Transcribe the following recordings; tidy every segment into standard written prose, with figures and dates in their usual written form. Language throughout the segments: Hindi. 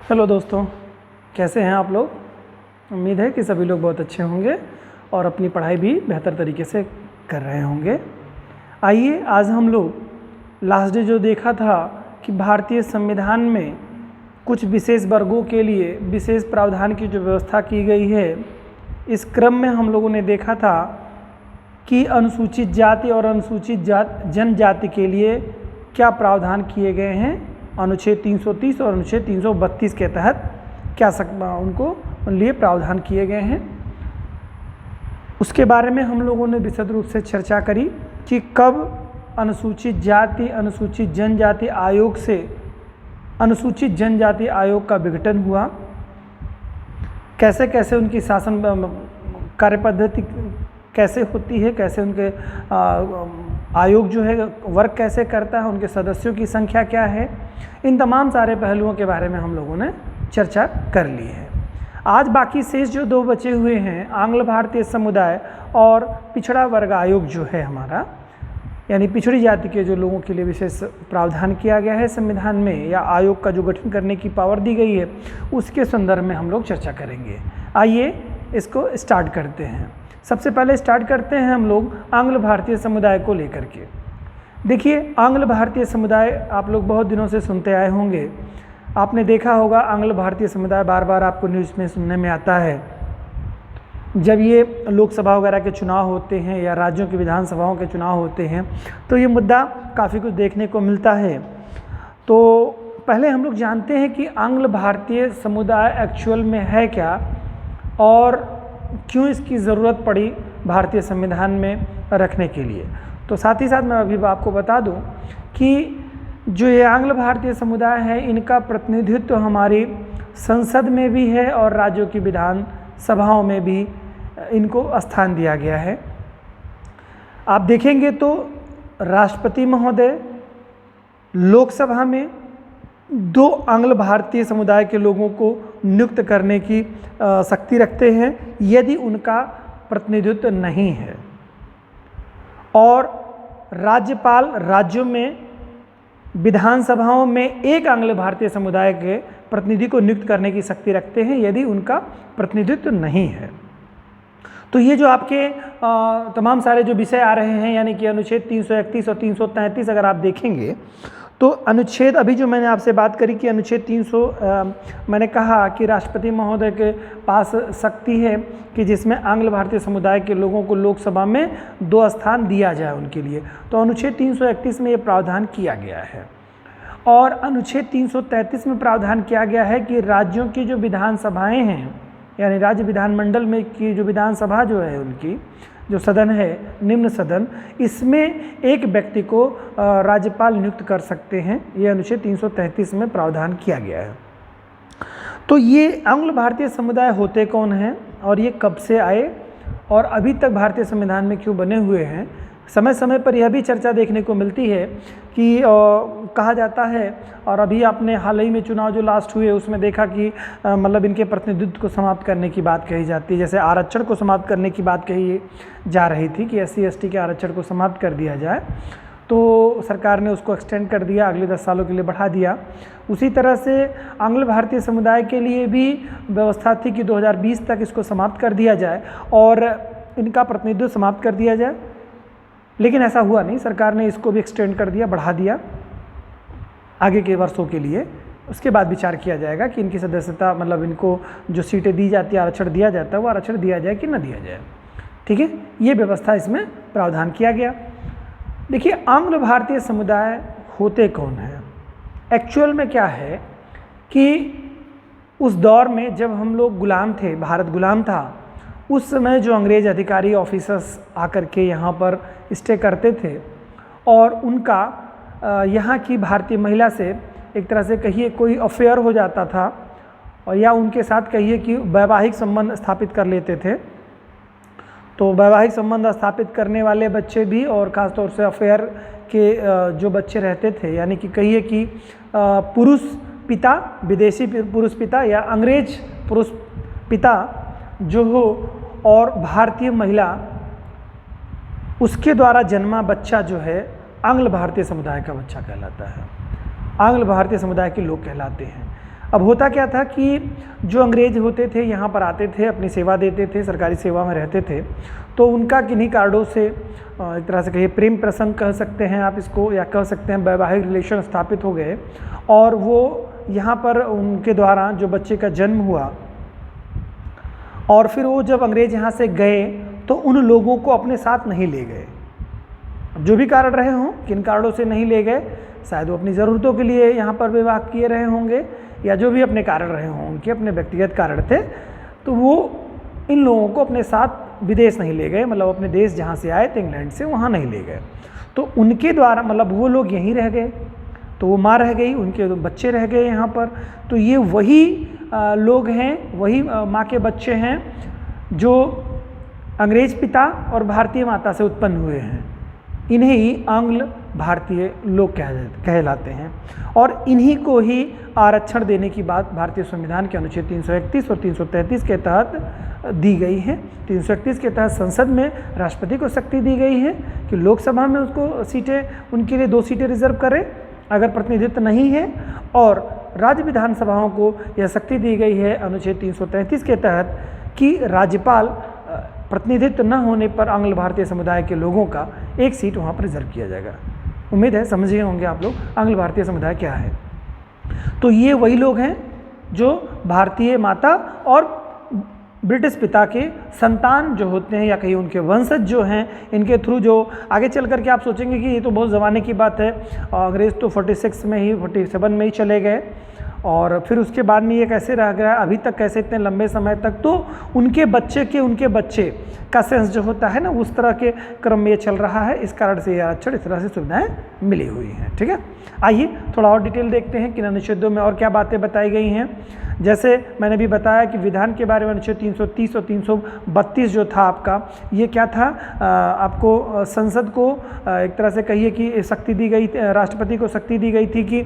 हेलो दोस्तों, कैसे हैं आप लोग। उम्मीद है कि सभी लोग बहुत अच्छे होंगे और अपनी पढ़ाई भी बेहतर तरीके से कर रहे होंगे। आइए आज हम लोग लास्ट डे जो देखा था कि भारतीय संविधान में कुछ विशेष वर्गों के लिए विशेष प्रावधान की जो व्यवस्था की गई है, इस क्रम में हम लोगों ने देखा था कि अनुसूचित जाति और अनुसूचित जनजाति के लिए क्या प्रावधान किए गए हैं। अनुच्छेद 330 और अनुच्छेद 332 के तहत क्या उनको लिए प्रावधान किए गए हैं, उसके बारे में हम लोगों ने विशद रूप से चर्चा करी कि कब अनुसूचित जाति अनुसूचित जनजाति आयोग से अनुसूचित जनजाति आयोग का विघटन हुआ, कैसे कैसे उनकी शासन कार्यपद्धति कैसे होती है, कैसे उनके आयोग जो है वर्क कैसे करता है, उनके सदस्यों की संख्या क्या है, इन तमाम सारे पहलुओं के बारे में हम लोगों ने चर्चा कर ली है। आज बाकी शेष जो दो बचे हुए हैं, आंग्ल भारतीय समुदाय और पिछड़ा वर्ग आयोग जो है हमारा, यानी पिछड़ी जाति के जो लोगों के लिए विशेष प्रावधान किया गया है संविधान में, या आयोग का जो गठन करने की पावर दी गई है, उसके संदर्भ में हम लोग चर्चा करेंगे। आइए इसको स्टार्ट करते हैं। सबसे पहले स्टार्ट करते हैं हम लोग आंग्ल भारतीय समुदाय को लेकर के। देखिए, आंग्ल भारतीय समुदाय आप लोग बहुत दिनों से सुनते आए होंगे। आपने देखा होगा आंग्ल भारतीय समुदाय बार बार आपको न्यूज़ में सुनने में आता है। जब ये लोकसभा वगैरह के चुनाव होते हैं या राज्यों की विधानसभाओं के चुनाव होते हैं तो ये मुद्दा काफ़ी कुछ देखने को मिलता है। तो पहले हम लोग जानते हैं कि आंग्ल भारतीय समुदाय एक्चुअल में है क्या और क्यों इसकी ज़रूरत पड़ी भारतीय संविधान में रखने के लिए। तो साथ ही साथ मैं अभी आपको बता दूं कि जो ये आंग्ल भारतीय समुदाय है, इनका प्रतिनिधित्व हमारी संसद में भी है और राज्यों की विधान सभाओं में भी इनको स्थान दिया गया है। आप देखेंगे तो राष्ट्रपति महोदय लोकसभा में 2 आंग्ल भारतीय समुदाय के लोगों को नियुक्त करने की शक्ति रखते हैं यदि उनका प्रतिनिधित्व नहीं है, और राज्यपाल राज्यों में विधानसभाओं में 1 आंग्ल भारतीय समुदाय के प्रतिनिधि को नियुक्त करने की शक्ति रखते हैं यदि उनका प्रतिनिधित्व नहीं है। तो ये जो आपके तमाम सारे जो विषय आ रहे हैं, यानी कि अनुच्छेद 331 और 333 अगर आप देखेंगे तो अनुच्छेद, अभी जो मैंने आपसे बात करी कि अनुच्छेद 300 मैंने कहा कि राष्ट्रपति महोदय के पास शक्ति है कि जिसमें आंग्ल भारतीय समुदाय के लोगों को लोकसभा में 2 स्थान दिया जाए उनके लिए। तो अनुच्छेद 331 में ये प्रावधान किया गया है। और अनुच्छेद 333 में प्रावधान किया गया है कि राज्यों की जो विधानसभाएँ हैं, यानी राज्य विधानमंडल में की जो विधानसभा जो है, उनकी जो सदन है, निम्न सदन, इसमें 1 व्यक्ति को राज्यपाल नियुक्त कर सकते हैं। ये अनुच्छेद 333 में प्रावधान किया गया है। तो ये आंग्ल भारतीय समुदाय होते कौन हैं और ये कब से आए और अभी तक भारतीय संविधान में क्यों बने हुए हैं। समय समय पर यह भी चर्चा देखने को मिलती है कि कहा जाता है, और अभी आपने हाल ही में चुनाव जो लास्ट हुए उसमें देखा कि मतलब इनके प्रतिनिधित्व को समाप्त करने की बात कही जाती है। जैसे आरक्षण को समाप्त करने की बात कही जा रही थी कि SC ST के आरक्षण को समाप्त कर दिया जाए, तो सरकार ने उसको एक्सटेंड कर दिया, अगले 10 सालों के लिए बढ़ा दिया। उसी तरह से आंग्ल भारतीय समुदाय के लिए भी व्यवस्था थी कि 2020 तक इसको समाप्त कर दिया जाए और इनका प्रतिनिधित्व समाप्त कर दिया जाए, लेकिन ऐसा हुआ नहीं। सरकार ने इसको भी एक्सटेंड कर दिया, बढ़ा दिया आगे के वर्षों के लिए। उसके बाद विचार किया जाएगा कि इनकी सदस्यता, मतलब इनको जो सीटें दी जाती है, आरक्षण दिया जाता है, वो आरक्षण दिया जाए कि न दिया जाए। ठीक है, ये व्यवस्था इसमें प्रावधान किया गया। देखिए, आंग्ल भारतीय समुदाय होते कौन हैं। एक्चुअल में क्या है कि उस दौर में जब हम लोग गुलाम थे, भारत गुलाम था, उस समय जो अंग्रेज अधिकारी ऑफिसर्स आकर के यहाँ पर स्टे करते थे और उनका यहाँ की भारतीय महिला से एक तरह से कहिए कोई अफेयर हो जाता था, और या उनके साथ कहिए कि वैवाहिक संबंध स्थापित कर लेते थे। तो वैवाहिक संबंध स्थापित करने वाले बच्चे भी और ख़ासतौर से अफेयर के जो बच्चे रहते थे, यानी कि कहिए कि पुरुष पिता, विदेशी पुरुष पिता या अंग्रेज पुरुष पिता जो हो और भारतीय महिला, उसके द्वारा जन्मा बच्चा जो है आंग्ल भारतीय समुदाय का बच्चा कहलाता है, आंग्ल भारतीय समुदाय के लोग कहलाते हैं। अब होता क्या था कि जो अंग्रेज होते थे यहाँ पर आते थे, अपनी सेवा देते थे, सरकारी सेवा में रहते थे, तो उनका किन्हीं कार्डों से एक तरह से कहिए प्रेम प्रसंग कह सकते हैं आप इसको, या कह सकते हैं वैवाहिक रिलेशन स्थापित हो गए, और वो यहाँ पर उनके द्वारा जो बच्चे का जन्म हुआ, और फिर वो जब अंग्रेज यहाँ से गए तो उन लोगों को अपने साथ नहीं ले गए। जो भी कारण रहे हों, किन कारणों से नहीं ले गए, शायद वो अपनी ज़रूरतों के लिए यहाँ पर विवाह किए रहे होंगे, या जो भी अपने कारण रहे हों, उनके अपने व्यक्तिगत कारण थे, तो वो इन लोगों को अपने साथ विदेश नहीं ले गए, मतलब अपने देश जहाँ से आए थे इंग्लैंड से, वहाँ नहीं ले गए। तो उनके द्वारा मतलब वो लोग यहीं रह गए, तो वो माँ रह गई, उनके बच्चे रह गए यहाँ पर। तो ये वही लोग हैं, वही माँ के बच्चे हैं जो अंग्रेज पिता और भारतीय माता से उत्पन्न हुए हैं। इन्हें ही आंग्ल भारतीय लोग कहलाते हैं, और इन्हीं को ही आरक्षण देने की बात भारतीय संविधान के अनुच्छेद 331 और 333 के तहत दी गई है। 331 के तहत संसद में राष्ट्रपति को शक्ति दी गई है कि लोकसभा में उसको सीटें, उनके लिए 2 सीटें रिजर्व करें अगर प्रतिनिधित्व नहीं है, और राज्य विधानसभाओं को यह शक्ति दी गई है अनुच्छेद 333 के तहत कि राज्यपाल प्रतिनिधित्व न होने पर आंग्ल भारतीय समुदाय के लोगों का 1 सीट वहाँ पर रिजर्व किया जाएगा। उम्मीद है समझ गए होंगे आप लोग आंग्ल भारतीय समुदाय क्या है। तो ये वही लोग हैं जो भारतीय माता और ब्रिटिश पिता के संतान जो होते हैं, या कहीं उनके वंशज जो हैं, इनके थ्रू जो आगे चल करके आप सोचेंगे कि ये तो बहुत ज़माने की बात है, अंग्रेज़ तो 46 में ही 47 में ही चले गए, और फिर उसके बाद में ये कैसे रह गया अभी तक, कैसे इतने लंबे समय तक, तो उनके बच्चे का सेंस जो होता है ना, उस तरह के क्रम में ये चल रहा है। इस कारण से ये आरक्षण इस तरह से सुविधाएं मिली हुई हैं। ठीक है, आइए थोड़ा और डिटेल देखते हैं किन अनुच्छेदों में और क्या बातें बताई गई हैं। जैसे मैंने भी बताया कि विधान के बारे में अनुच्छेद 330 और 332 जो था आपका, ये क्या था, आपको संसद को एक तरह से कहिए कि शक्ति दी गई, राष्ट्रपति को शक्ति दी गई थी कि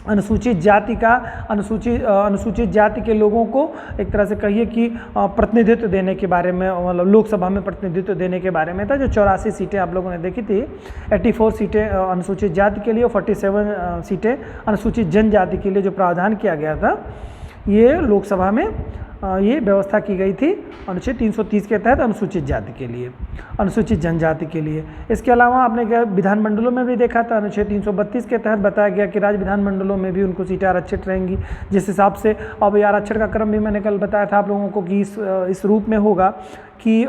अनुसूचित जाति के लोगों को एक तरह से कहिए कि प्रतिनिधित्व देने के बारे में, मतलब लोकसभा में प्रतिनिधित्व देने के बारे में था। जो 84 सीटें आप लोगों ने देखी थी, 84 सीटें अनुसूचित जाति के लिए और 47 सीटें अनुसूचित जनजाति के लिए जो प्रावधान किया गया था, ये लोकसभा में ये व्यवस्था की गई थी अनुच्छेद 330 के तहत अनुसूचित जाति के लिए, अनुसूचित जनजाति के लिए। इसके अलावा आपने क्या विधानमंडलों में भी देखा था, अनुच्छेद 332 के तहत बताया गया कि राज्य विधानमंडलों में भी उनको सीटें आरक्षित रहेंगी। जिस हिसाब से अब आरक्षण का क्रम भी मैंने कल बताया था आप लोगों को कि इस रूप में होगा कि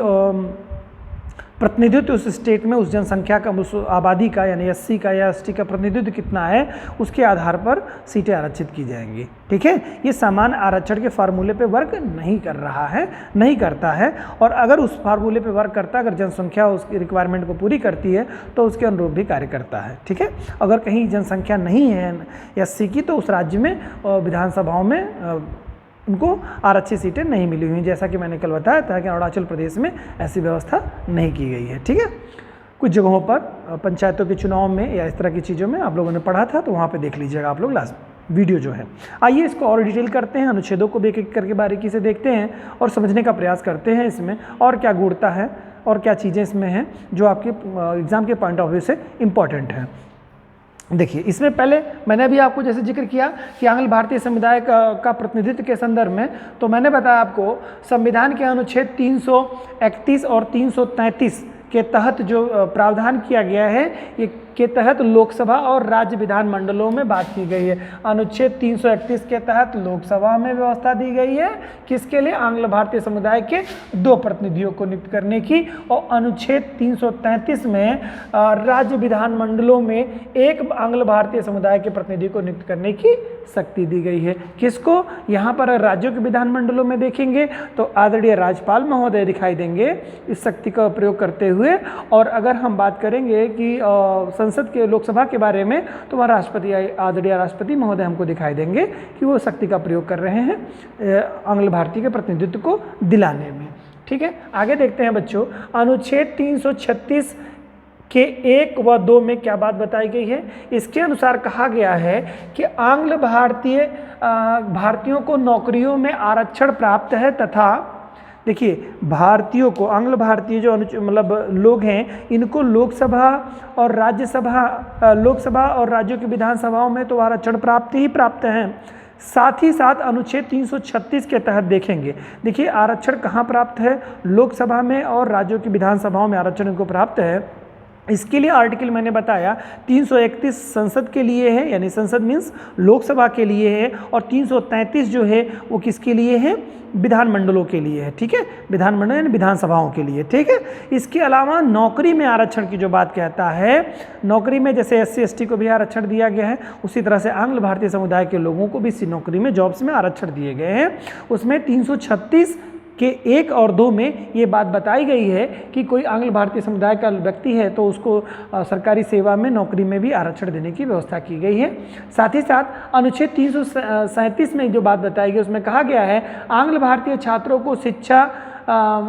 प्रतिनिधित्व उस स्टेट में उस जनसंख्या का, उस आबादी का, यानी SC का या ST का प्रतिनिधित्व कितना है, उसके आधार पर सीटें आरक्षित की जाएंगी। ठीक है, ये समान आरक्षण के फार्मूले पे वर्क नहीं कर रहा है, नहीं करता है, और अगर उस फार्मूले पे वर्क करता है, अगर जनसंख्या उसकी रिक्वायरमेंट को पूरी करती है तो उसके अनुरूप भी कार्य करता है। ठीक है, अगर कहीं जनसंख्या नहीं है SC की, तो उस राज्य में विधानसभाओं में उनको आरक्षित सीटें नहीं मिली हुई, जैसा कि मैंने कल बताया था कि अरुणाचल प्रदेश में ऐसी व्यवस्था नहीं की गई है। ठीक है, कुछ जगहों पर पंचायतों के चुनाव में या इस तरह की चीज़ों में आप लोगों ने पढ़ा था, तो वहाँ पे देख लीजिएगा आप लोग लास्ट वीडियो जो है। आइए इसको और डिटेल करते हैं, अनुच्छेदों को भी एक एक करके बारीकी से देखते हैं और समझने का प्रयास करते हैं इसमें और क्या गूढ़ता है और क्या चीज़ें इसमें हैं जो आपके एग्ज़ाम के पॉइंट ऑफ व्यू से इम्पॉर्टेंट हैं। देखिए, इसमें पहले मैंने अभी आपको जैसे जिक्र किया कि आंग्ल भारतीय समुदाय का प्रतिनिधित्व के संदर्भ में, तो मैंने बताया आपको संविधान के अनुच्छेद 331 और 333 के तहत जो प्रावधान किया गया है, ये के तहत लोकसभा और राज्य विधान मंडलों में बात की गई है। अनुच्छेद 331 के तहत लोकसभा में व्यवस्था दी गई है किसके लिए, आंग्ल भारतीय समुदाय के 2 प्रतिनिधियों को नियुक्त करने की, और अनुच्छेद 333 में राज्य विधान मंडलों में 1 आंग्ल भारतीय समुदाय के प्रतिनिधि को नियुक्त करने की शक्ति दी गई है। किसको, यहाँ पर राज्यों के विधान मंडलों में देखेंगे तो आदरणीय राज्यपाल महोदय दिखाई देंगे इस शक्ति का प्रयोग करते हुए, और अगर हम बात करेंगे कि संसद के लोकसभा के बारे में, तो वहाँ राष्ट्रपति, आदरणीय राष्ट्रपति महोदय हमको दिखाई देंगे कि वो शक्ति का प्रयोग कर रहे हैं आंग्ल भारतीय के प्रतिनिधित्व को दिलाने में। ठीक है, आगे देखते हैं बच्चों, अनुच्छेद 336 के 1 व 2 में क्या बात बताई गई है। इसके अनुसार कहा गया है कि आंग्ल भारतीयों को नौकरियों में आरक्षण प्राप्त है तथा, देखिए, भारतीयों को, आंग्ल भारतीय जो मतलब लोग हैं, इनको लोकसभा और राज्यों की विधानसभाओं में तो आरक्षण प्राप्त ही प्राप्त हैं, साथ ही साथ अनुच्छेद 336 के तहत देखेंगे। देखिए आरक्षण कहाँ प्राप्त है, लोकसभा में और राज्यों की विधानसभाओं में आरक्षण इनको प्राप्त है। इसके लिए आर्टिकल मैंने बताया 331 संसद के लिए है, यानी संसद मीन्स लोकसभा के लिए है, और 333 जो है वो किसके लिए है, विधानमंडलों के लिए है। ठीक है, विधानमंडल यानी विधानसभाओं के लिए। ठीक है, इसके अलावा नौकरी में आरक्षण की जो बात कहता है, नौकरी में जैसे SC ST को भी आरक्षण दिया गया है, उसी तरह से आंग्ल भारतीय समुदाय के लोगों को भी इसी नौकरी में, जॉब्स में आरक्षण दिए गए हैं। उसमें 336 के 1 और 2 में ये बात बताई गई है कि कोई आंग्ल भारतीय समुदाय का व्यक्ति है तो उसको सरकारी सेवा में, नौकरी में भी आरक्षण देने की व्यवस्था की गई है। साथ ही साथ अनुच्छेद 337 में जो बात बताई गई उसमें कहा गया है आंग्ल भारतीय छात्रों को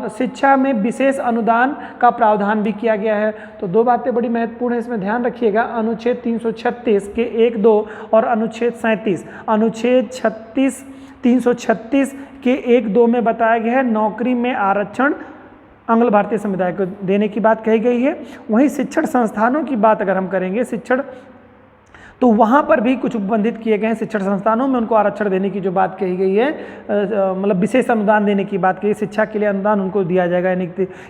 शिक्षा में विशेष अनुदान का प्रावधान भी किया गया है। तो दो बातें बड़ी महत्वपूर्ण है, इसमें ध्यान रखिएगा। अनुच्छेद 336 के 1, 2 और अनुच्छेद 37। अनुच्छेद 336 के 1, 2 में बताया गया है नौकरी में आरक्षण आंग्ल भारतीय समुदाय को देने की बात कही गई है। वहीं शिक्षण संस्थानों की बात अगर हम करेंगे, शिक्षण तो वहाँ पर भी कुछ उपबंधित किए गए हैं। शिक्षण संस्थानों में उनको आरक्षण देने की जो बात कही गई है, मतलब विशेष अनुदान देने की बात कही, शिक्षा के लिए अनुदान उनको दिया जाएगा, यानी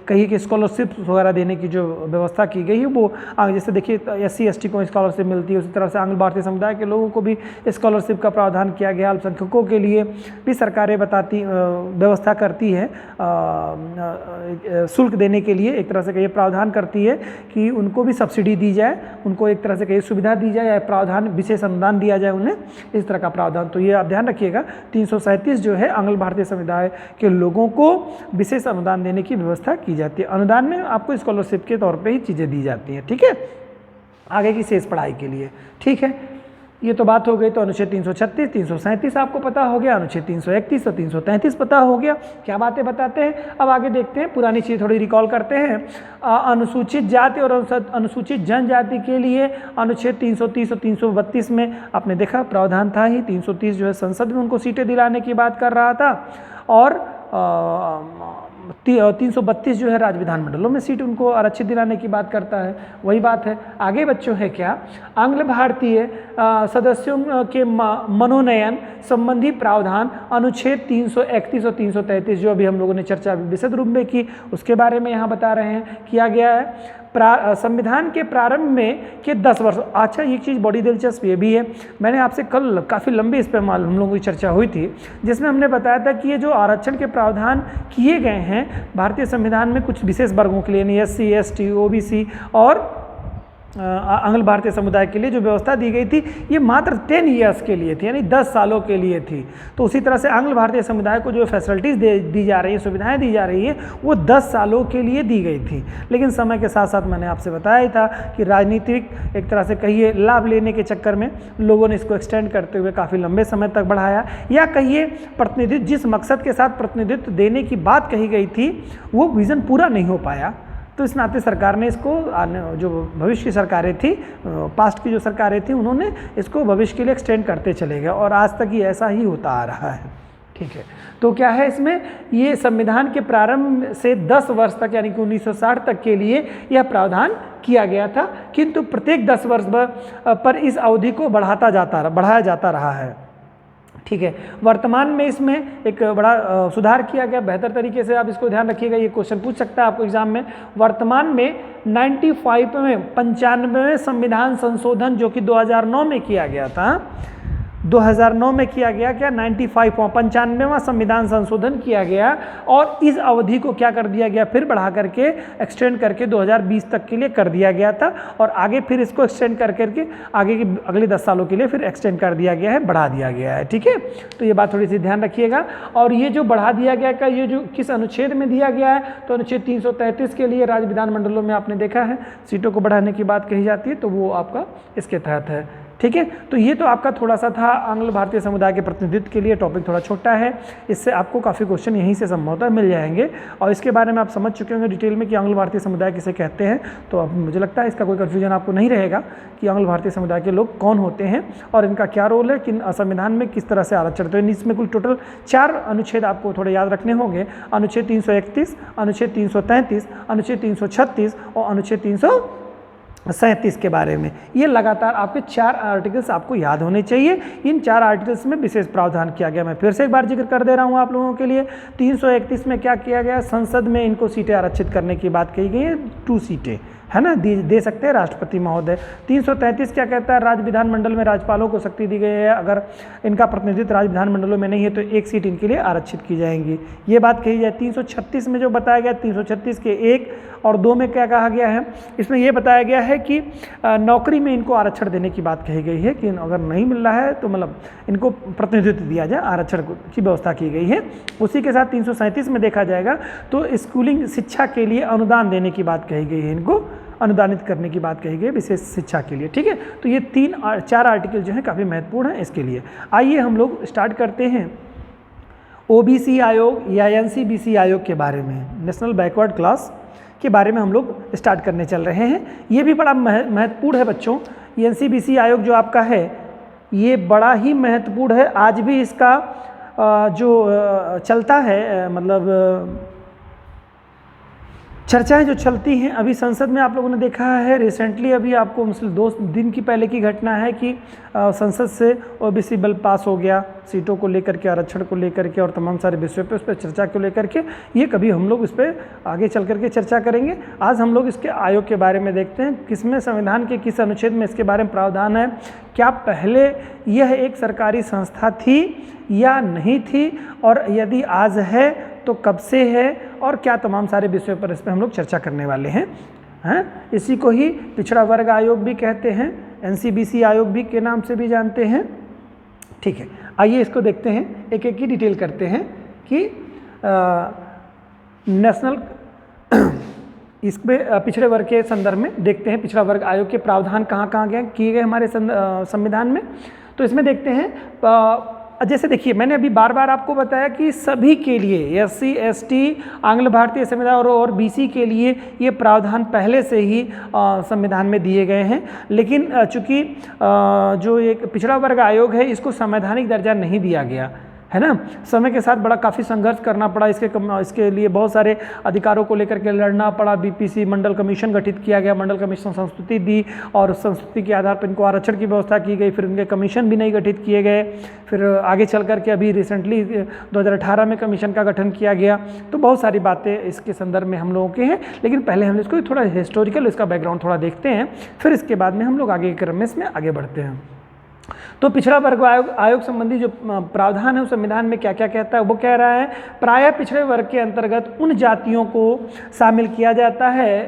कहीं कि स्कॉलरशिप वगैरह देने की जो व्यवस्था की गई है वो जैसे देखिए SC ST को स्कॉलरशिप मिलती है, उसी तरह से आंग्ल भारतीय समुदाय के लोगों को भी स्कॉलरशिप का प्रावधान किया गया। अल्पसंख्यकों के लिए भी सरकारें व्यवस्था करती है शुल्क देने के लिए, एक तरह से कहिए प्रावधान करती है कि उनको भी सब्सिडी दी जाए, उनको एक तरह से कहिए सुविधा दी जाए या प्रावधान, विशेष अनुदान दिया जाए उन्हें, इस तरह का प्रावधान। तो ये आप ध्यान रखिएगा 337 जो है आंग्ल भारतीय समुदाय के लोगों को विशेष अनुदान देने की व्यवस्था की जाती है। अनुदान में आपको स्कॉलरशिप के तौर पे ही चीज़ें दी जाती हैं। ठीक है, आगे की शेष पढ़ाई के लिए। ठीक है, ये तो बात हो गई। तो अनुच्छेद 336, 337 आपको पता हो गया, अनुच्छेद 331 और 333 पता हो गया। क्या बातें बताते हैं, अब आगे देखते हैं, पुरानी चीज़ थोड़ी रिकॉल करते हैं। अनुसूचित जाति और अनुसूचित जनजाति के लिए अनुच्छेद 330 और 332 में आपने देखा प्रावधान था ही। 330 जो है संसद में उनको सीटें दिलाने की बात कर रहा था, और 332 जो है राज्य विधानमंडलों में सीट उनको आरक्षित दिलाने की बात करता है। वही बात है। आगे बच्चों है क्या, आंग्ल भारतीय सदस्यों के मनोनयन संबंधी प्रावधान अनुच्छेद 331 और 333 जो अभी हम लोगों ने चर्चा विशद रूप में की, उसके बारे में यहाँ बता रहे हैं। किया गया है संविधान के प्रारंभ में के 10 वर्ष। अच्छा, ये चीज़ बड़ी दिलचस्प ये भी है, मैंने आपसे कल काफ़ी लंबी इस पर हम लोगों की चर्चा हुई थी, जिसमें हमने बताया था कि ये जो आरक्षण के प्रावधान किए गए हैं भारतीय संविधान में कुछ विशेष वर्गों के लिए, यानी SC ST OBC और आंग्ल भारतीय समुदाय के लिए जो व्यवस्था दी गई थी ये मात्र 10 ईयर्स के लिए थी, यानी 10 सालों के लिए थी। तो उसी तरह से आंग्ल भारतीय समुदाय को जो फैसिलिटीज़ दी जा रही है, सुविधाएं दी जा रही है, वो 10 सालों के लिए दी गई थी। लेकिन समय के साथ साथ मैंने आपसे बताया ही था कि राजनीतिक एक तरह से कहिए लाभ लेने के चक्कर में लोगों ने इसको एक्सटेंड करते हुए काफ़ी लंबे समय तक बढ़ाया, या कहिए प्रतिनिधित्व, जिस मकसद के साथ प्रतिनिधित्व देने की बात कही गई थी वो विज़न पूरा नहीं हो पाया। तो इस नाते सरकार ने इसको, जो भविष्य की सरकारें थी, पास्ट की जो सरकारें थी, उन्होंने इसको भविष्य के लिए एक्सटेंड करते चले गए, और आज तक ये ऐसा ही होता आ रहा है। ठीक है, तो क्या है इसमें, ये संविधान के प्रारंभ से 10 वर्ष तक यानी कि 1960 तक के लिए यह प्रावधान किया गया था, किंतु प्रत्येक 10 वर्ष पर इस अवधि को बढ़ाया जाता रहा है। ठीक है, वर्तमान में इसमें एक बड़ा सुधार किया गया, बेहतर तरीके से आप इसको ध्यान रखिएगा, ये क्वेश्चन पूछ सकता है आपको एग्जाम में। वर्तमान में 95वें संविधान संशोधन जो कि 2009 में किया गया था, 2009 में किया गया, क्या 95वां संविधान संशोधन किया गया, और इस अवधि को क्या कर दिया गया, फिर बढ़ा करके एक्सटेंड करके 2020 तक के लिए कर दिया गया था, और आगे फिर इसको एक्सटेंड कर करके आगे की अगले 10 सालों के लिए फिर एक्सटेंड कर दिया गया है, बढ़ा दिया गया है। ठीक है, तो ये बात थोड़ी सी ध्यान रखिएगा। और ये जो बढ़ा दिया गया का ये जो किस अनुच्छेद में दिया गया है, तो अनुच्छेद 333 के लिए राज्य विधानमंडलों में आपने देखा है सीटों को बढ़ाने की बात कही जाती है, तो वो आपका इसके तहत है। ठीक है, तो ये तो आपका थोड़ा सा था आंग्ल भारतीय समुदाय के प्रतिनिधित्व के लिए, टॉपिक थोड़ा छोटा है, इससे आपको काफ़ी क्वेश्चन यहीं से संभवतः मिल जाएंगे, और इसके बारे में आप समझ चुके होंगे डिटेल में कि आंग्ल भारतीय समुदाय किसे कहते हैं। तो अब मुझे लगता है इसका कोई कन्फ्यूजन आपको नहीं रहेगा कि आंग्ल भारतीय समुदाय के लोग कौन होते हैं और इनका क्या रोल है, किन संविधान में किस तरह से आरक्षण। तो इसमें कुल टोटल 4 अनुच्छेद आपको थोड़े याद रखने होंगे, अनुच्छेद 331, अनुच्छेद 333, अनुच्छेद 336 और अनुच्छेद 37 के बारे में। ये लगातार आपके 4 आर्टिकल्स आपको याद होने चाहिए। इन 4 आर्टिकल्स में विशेष प्रावधान किया गया। मैं फिर से एक बार जिक्र कर दे रहा हूँ आप लोगों के लिए। 331 में क्या किया गया, संसद में इनको सीटें आरक्षित करने की बात कही गई है, 2 सीटें है ना, दे सकते हैं राष्ट्रपति महोदय। 333 क्या कहता है, राज्य विधानमंडल में राज्यपालों को शक्ति दी गई है, अगर इनका प्रतिनिधित्व राज्य विधानमंडलों में नहीं है तो 1 सीट इनके लिए आरक्षित की जाएंगी, ये बात कही जाए। 336 में जो बताया गया, 336 के 1 और 2 में क्या कहा गया है, इसमें यह बताया गया है कि नौकरी में इनको आरक्षण देने की बात कही गई है कि अगर नहीं मिल रहा है तो मतलब इनको प्रतिनिधित्व दिया जाए, आरक्षण की व्यवस्था की गई है। उसी के साथ 337 में देखा जाएगा तो स्कूलिंग शिक्षा के लिए अनुदान देने की बात कही गई है, इनको अनुदानित करने की बात कही गई विशेष शिक्षा के लिए, ठीक है। तो ये 4 आर्टिकल जो हैं काफ़ी महत्वपूर्ण हैं इसके लिए। आइए हम लोग स्टार्ट करते हैं ओबीसी आयोग या एनसीबीसी आयोग के बारे में, नेशनल बैकवर्ड क्लास के बारे में हम लोग स्टार्ट करने चल रहे हैं। ये भी बड़ा महत्वपूर्ण है बच्चों। एनसीबीसी आयोग जो आपका है ये बड़ा ही महत्वपूर्ण है। आज भी इसका जो चलता है, मतलब चर्चाएं जो चलती हैं अभी संसद में, आप लोगों ने देखा है रिसेंटली, अभी आपको मतलब 2 दिन की पहले की घटना है कि संसद से ओबीसी बिल पास हो गया, सीटों को लेकर के, आरक्षण को लेकर के और तमाम सारे विषयों पे उस पर चर्चा को लेकर के। ये कभी हम लोग इस पर आगे चल करके चर्चा करेंगे। आज हम लोग इसके आयोग के बारे में देखते हैं, किसमें संविधान के किस अनुच्छेद में इसके बारे में प्रावधान है, क्या पहले यह एक सरकारी संस्था थी या नहीं थी, और यदि आज है तो कब से है, और क्या तमाम सारे विषयों पर इस पर हम लोग चर्चा करने वाले हैं। इसी को ही पिछड़ा वर्ग आयोग भी कहते हैं, एनसीबीसी आयोग भी के नाम से भी जानते हैं, ठीक है। आइए इसको देखते हैं, एक एक की डिटेल करते हैं कि नेशनल इसमें पिछड़े वर्ग के संदर्भ में देखते हैं पिछड़ा वर्ग आयोग के प्रावधान कहाँ कहाँ गए किए गए हमारे संविधान में। तो इसमें देखते हैं, जैसे देखिए मैंने अभी बार बार आपको बताया कि सभी के लिए एससी एसटी आंग्ल भारतीय संविधान और बीसी के लिए ये प्रावधान पहले से ही संविधान में दिए गए हैं, लेकिन चूंकि जो एक पिछड़ा वर्ग आयोग है इसको संवैधानिक दर्जा नहीं दिया गया है ना, समय के साथ बड़ा काफ़ी संघर्ष करना पड़ा, इसके लिए बहुत सारे अधिकारों को लेकर के लड़ना पड़ा। बीपीसी मंडल कमीशन गठित किया गया, मंडल कमीशन संस्तुति दी और उस संस्तुति के आधार पर इनको आरक्षण की व्यवस्था की गई, फिर उनके कमीशन भी नहीं गठित किए गए, फिर आगे चल करके अभी रिसेंटली 2018 में कमीशन का गठन किया गया। तो बहुत सारी बातें इसके संदर्भ में हम लोगों के हैं, लेकिन पहले हम इसको थोड़ा हिस्टोरिकल इसका बैकग्राउंड थोड़ा देखते हैं, फिर इसके बाद में हम लोग आगे के क्रम में इसमें आगे बढ़ते हैं। तो पिछड़ा वर्ग आयोग संबंधी जो प्रावधान है उस संविधान में क्या क्या कहता है, वो कह रहा है प्रायः पिछड़े वर्ग के अंतर्गत उन जातियों को शामिल किया जाता है।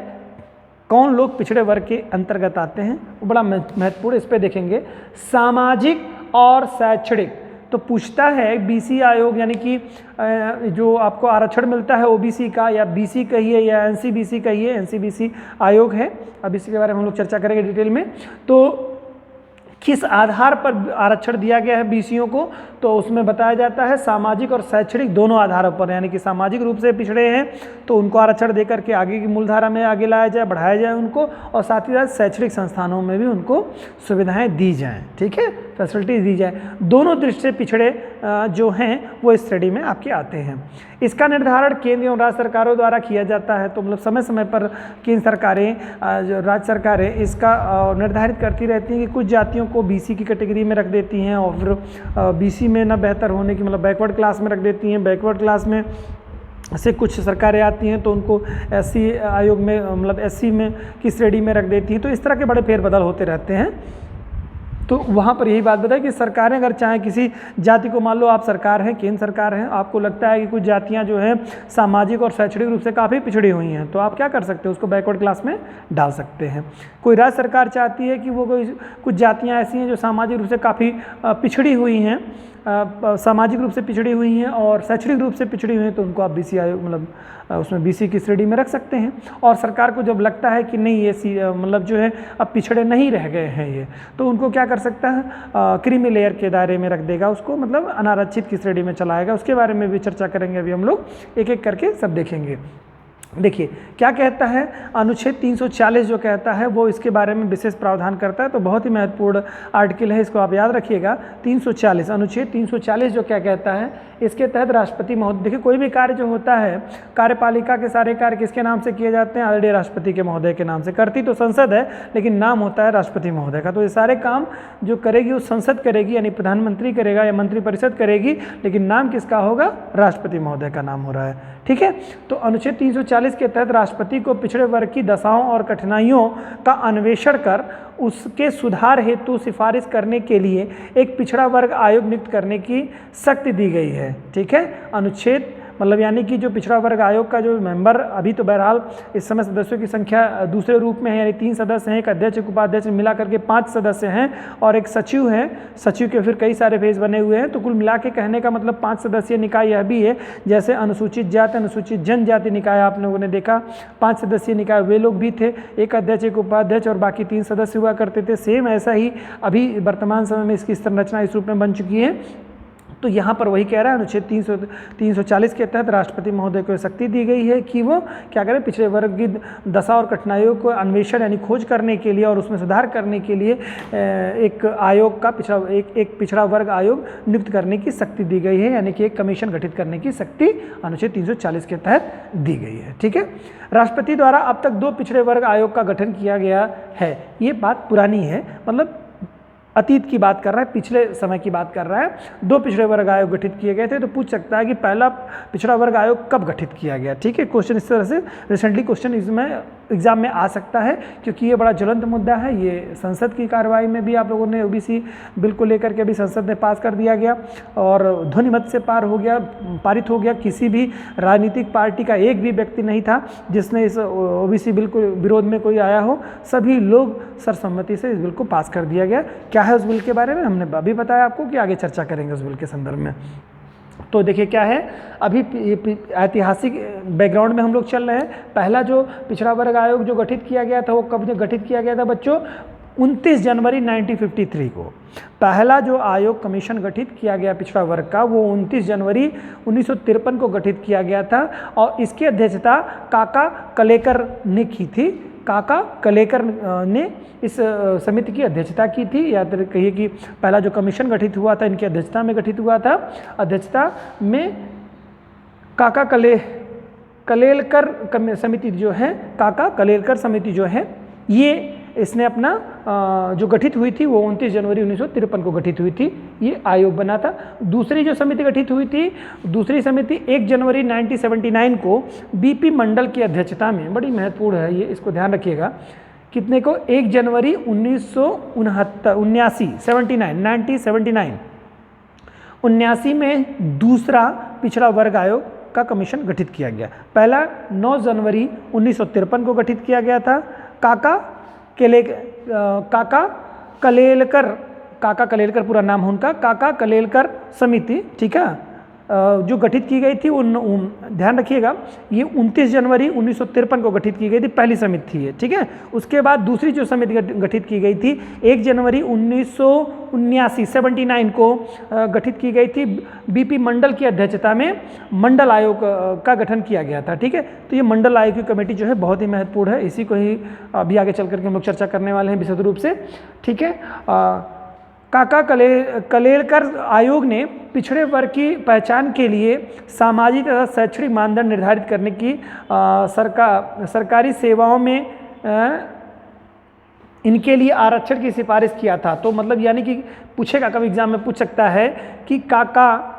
कौन लोग पिछड़े वर्ग के अंतर्गत आते हैं, वो बड़ा महत्वपूर्ण, इस पर देखेंगे। सामाजिक और शैक्षणिक, तो पूछता है बीसी आयोग यानी कि जो आपको आरक्षण मिलता है ओबीसी का, या बीसी कहिए या एनसीबीसी कहिए, एनसीबीसी आयोग है, अब इसी के बारे में हम लोग चर्चा करेंगे डिटेल में। तो किस आधार पर आरक्षण दिया गया है बीसीओ को, तो उसमें बताया जाता है सामाजिक और शैक्षणिक दोनों आधारों पर, यानी कि सामाजिक रूप से पिछड़े हैं तो उनको आरक्षण देकर के आगे की मूलधारा में आगे लाया जाए, बढ़ाया जाए उनको, और साथ ही साथ शैक्षणिक संस्थानों में भी उनको सुविधाएं दी जाएं, ठीक है, फैसिलिटीज दी जाए। दोनों दृष्टि से पिछड़े जो हैं वो इस श्रेणी में आपके आते हैं। इसका निर्धारण केंद्र एवं राज्य सरकारों द्वारा किया जाता है, तो मतलब समय समय पर केंद्र सरकारें, जो राज्य सरकारें इसका निर्धारित करती रहती हैं कि कुछ जातियों को बीसी की कैटेगरी में रख देती हैं और फिर बीसी में ना बेहतर होने की मतलब बैकवर्ड क्लास में रख देती हैं, बैकवर्ड क्लास में से कुछ सरकारें आती हैं तो उनको एससी आयोग में मतलब एससी में की श्रेणी में रख देती हैं। तो इस तरह के बड़े फेरबदल होते रहते हैं। तो वहाँ पर यही बात बताए कि सरकारें अगर चाहें किसी जाति को, मान लो आप सरकार हैं, केंद्र सरकार हैं, आपको लगता है कि कुछ जातियाँ जो हैं सामाजिक और शैक्षणिक रूप से काफ़ी पिछड़ी हुई हैं, तो आप क्या कर सकते हैं, उसको बैकवर्ड क्लास में डाल सकते हैं। कोई राज्य सरकार चाहती है कि वो कुछ जातियाँ ऐसी हैं जो सामाजिक रूप से काफ़ी पिछड़ी हुई हैं, सामाजिक रूप से पिछड़ी हुई हैं और शैक्षणिक रूप से पिछड़ी हुई हैं, तो उनको आप बीसी आयोग मतलब उसमें बीसी की श्रेणी में रख सकते हैं। और सरकार को जब लगता है कि नहीं ये मतलब जो है अब पिछड़े नहीं रह गए हैं ये, तो उनको क्या कर सकता है, क्रीमी लेयर के दायरे में रख देगा उसको, मतलब अनारक्षित की श्रेणी में चलाएगा। उसके बारे में भी चर्चा करेंगे, अभी हम लोग एक एक करके सब देखेंगे। देखिए क्या कहता है अनुच्छेद 340 जो कहता है वो इसके बारे में विशेष प्रावधान करता है, तो बहुत ही महत्वपूर्ण आर्टिकल है, इसको आप याद रखिएगा। 340 अनुच्छेद 340 जो क्या कहता है, इसके तहत राष्ट्रपति महोदय, देखिए कोई भी कार्य जो होता है, कार्यपालिका के सारे कार्य किसके नाम से किए जाते हैं, आदरणीय राष्ट्रपति के महोदय के नाम से। करती तो संसद है लेकिन नाम होता है राष्ट्रपति महोदय का। तो ये सारे काम जो करेगी वो संसद करेगी, यानी प्रधानमंत्री करेगा या मंत्रिपरिषद करेगी, लेकिन नाम किसका होगा, राष्ट्रपति महोदय का नाम हो रहा है, ठीक है। तो अनुच्छेद 340 के तहत राष्ट्रपति को पिछड़े वर्ग की दशाओं और कठिनाइयों का अन्वेषण कर उसके सुधार हेतु सिफारिश करने के लिए एक पिछड़ा वर्ग आयोग नियुक्त करने की शक्ति दी गई है, ठीक है। अनुच्छेद मतलब यानी कि जो पिछड़ा वर्ग आयोग का जो मेंबर, अभी तो बहरहाल इस समय सदस्यों की संख्या दूसरे रूप में है, यानी 3 सदस्य हैं, एक अध्यक्ष एक उपाध्यक्ष मिला करके 5 सदस्य हैं और एक सचिव हैं, सचिव के फिर कई सारे फेज बने हुए हैं। तो कुल मिला के कहने का मतलब 5 सदस्यीय निकाय यह भी है, जैसे अनुसूचित जाति अनुसूचित जनजाति निकाय आप लोगों ने देखा, 5 सदस्यीय निकाय वे लोग भी थे, एक अध्यक्ष एक उपाध्यक्ष और बाकी 3 सदस्य हुआ करते थे। सेम ऐसा ही अभी वर्तमान समय में इसकी संरचना इस रूप में बन चुकी है। तो यहाँ पर वही कह रहा है, अनुच्छेद 340 के तहत राष्ट्रपति महोदय को शक्ति दी गई है कि वो क्या करें, पिछड़े वर्ग की दशा और कठिनाइयों को अन्वेषण यानी खोज करने के लिए और उसमें सुधार करने के लिए एक आयोग का एक पिछड़ा वर्ग आयोग नियुक्त करने की शक्ति दी गई है, यानी कि एक कमीशन गठित करने की शक्ति अनुच्छेद 340 के तहत दी गई है, ठीक है। राष्ट्रपति द्वारा अब तक 2 पिछड़े वर्ग आयोग का गठन किया गया है। ये बात पुरानी है, मतलब अतीत की बात कर रहा है, पिछले समय की बात कर रहा है। 2 पिछड़े वर्ग आयोग गठित किए गए थे। तो पूछ सकता है कि पहला पिछड़ा वर्ग आयोग कब गठित किया गया, ठीक है। क्वेश्चन इस तरह से रिसेंटली क्वेश्चन इसमें एग्जाम में आ सकता है, क्योंकि ये बड़ा ज्वलंत मुद्दा है। ये संसद की कार्रवाई में भी आप लोगों ने ओबीसी बिल को लेकर के भी संसद में पास कर दिया गया और ध्वनिमत से पारित हो गया। किसी भी राजनीतिक पार्टी का एक भी व्यक्ति नहीं था जिसने इस ओबीसी बिल को विरोध में कोई आया हो, सभी लोग सर्वसम्मति से इस बिल को पास कर दिया गया। क्या है उस बिल के बारे में हमने अभी बताया आपको कि आगे चर्चा करेंगे उस बिल के संदर्भ में। तो देखिए क्या है, अभी ऐतिहासिक बैकग्राउंड में हम लोग चल रहे हैं। पहला जो पिछड़ा वर्ग आयोग जो गठित किया गया था वो कब गठित किया गया था बच्चों, 29 जनवरी 1953 को पहला जो आयोग कमीशन गठित किया गया पिछड़ा वर्ग का, वो 29 जनवरी 1953 को गठित किया गया था और इसकी अध्यक्षता काका कलेकर ने की थी। काका कलेकर ने इस समिति की अध्यक्षता की थी। याद कहिए कि पहला जो कमीशन गठित हुआ था इनकी अध्यक्षता में गठित हुआ था। अध्यक्षता में काका कलेलकर समिति जो है, काका कलेलकर समिति जो है, ये इसने अपना जो गठित हुई थी वो 29 जनवरी 1953 को गठित हुई थी, ये आयोग बना था। दूसरी जो समिति गठित हुई थी, दूसरी समिति 1 जनवरी 1979 को बीपी मंडल की अध्यक्षता में, बड़ी महत्वपूर्ण है ये, इसको ध्यान रखिएगा, कितने को 1 जनवरी 1979 में दूसरा पिछड़ा वर्ग आयोग का कमीशन गठित किया गया। पहला 9 जनवरी 1953 को गठित किया गया था। काका कलेलकर पूरा नाम है उनका, काका कलेलकर समिति, ठीक है, जो गठित की गई थी ध्यान रखिएगा, ये 29 जनवरी 1953 को गठित की गई थी, पहली समिति थी ये, ठीक है। उसके बाद दूसरी जो समिति गठित की गई थी 1 जनवरी 1979 को गठित की गई थी। बीपी मंडल की अध्यक्षता में मंडल आयोग का गठन किया गया था, ठीक है। तो ये मंडल आयोग की कमेटी जो है बहुत ही महत्वपूर्ण है, इसी को ही अभी आगे चल करके हम लोग चर्चा करने वाले हैं विशद रूप से, ठीक है। काका कलेलकर आयोग ने पिछड़े वर्ग की पहचान के लिए सामाजिक तथा शैक्षणिक मानदंड निर्धारित करने की सरकारी सेवाओं में इनके लिए आरक्षण की सिफारिश किया था। तो मतलब यानी कि पूछेगा, कभी एग्जाम में पूछ सकता है कि काका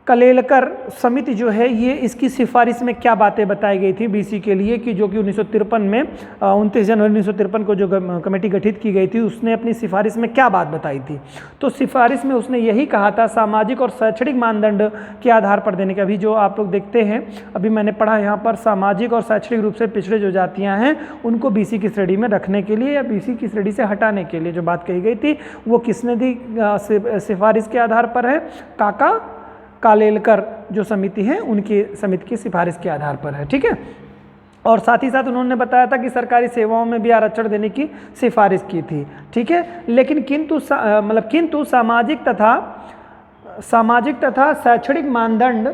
कलेलकर समिति जो है ये इसकी सिफारिश में क्या बातें बताई गई थी बीसी के लिए, कि जो कि 1953 में 29 जनवरी 1953 को जो कमेटी गठित की गई थी उसने अपनी सिफारिश में क्या बात बताई थी। तो सिफारिश में उसने यही कहा था, सामाजिक और शैक्षणिक मानदंड के आधार पर देने का। अभी जो आप लोग देखते हैं, अभी मैंने पढ़ा यहाँ पर, सामाजिक और शैक्षणिक रूप से पिछड़े जो जातियाँ हैं उनको बीसी की श्रेणी में रखने के लिए या बीसी की श्रेणी से हटाने के लिए जो बात कही गई थी वो किसने दी सिफारिश के आधार पर है, काका कलेलकर जो समिति है उनकी समिति की सिफारिश के आधार पर है, ठीक है। और साथ ही साथ उन्होंने बताया था कि सरकारी सेवाओं में भी आरक्षण देने की सिफारिश की थी, ठीक है। लेकिन किंतु सामाजिक तथा शैक्षणिक मानदंड